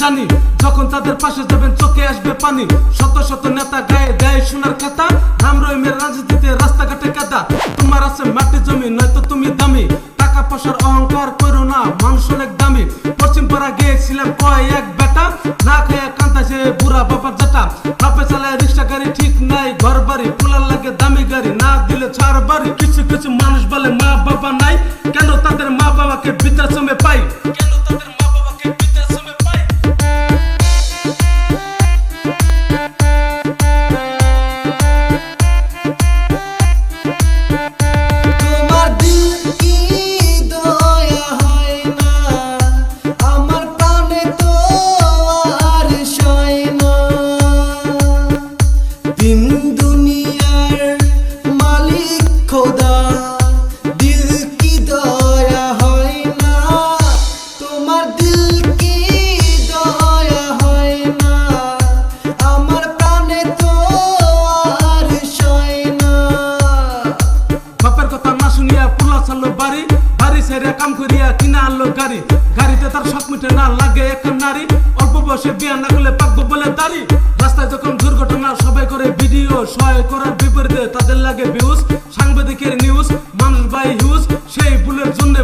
জানি, যখন তাদের পাশে যাবেন চোখে আসবে পানি। শত শত নেতা গায়ে দেয় সোনার খাতা, নাম রহিমের রাজনীতিতে রাস্তাঘাটে কাদা। তোমার আছে মাটি জমি নয়তো তুমি দামি, টাকা পয়সার অহংকার করো না, মানুষ অনেক দামি। পশ্চিম পাড়া গিয়েছিলাম কয়েক বেটা, না খেয়ে কান্তাছে বুড়া বাবার জাটা। বাপে চালায় রিক্সা গাড়ি ঠিক নাই ঘর বাড়ি, পোলার লাগে দামি গাড়ি না দিলে ছাড় বাড়ি। কিছু কিছু মানুষ বলে মা বাবা নাই, কেন তাদের মা বাবাকে বৃদ্ধাশ্রমে পাই, কেন তাদের মা বাবাকে বৃদ্ধাশ্রমে পাই। কাম করিয়া কিনা আনলো গাড়ি, গাড়িতে তার শখ মিটে না, লাগে একটা নারী। অল্প বয়সে বিয়ে না করলে পাকবো বলে দাড়ি। রাস্তায় যখন দুর্ঘটনা সবাই করে ভিডিও, সহায় করার বিপরীতে তাদের লাগে ভিউজ। সাংবাদিকের নিউজ, মানুষ বাই হিউজ, সেই ভুলের জন্য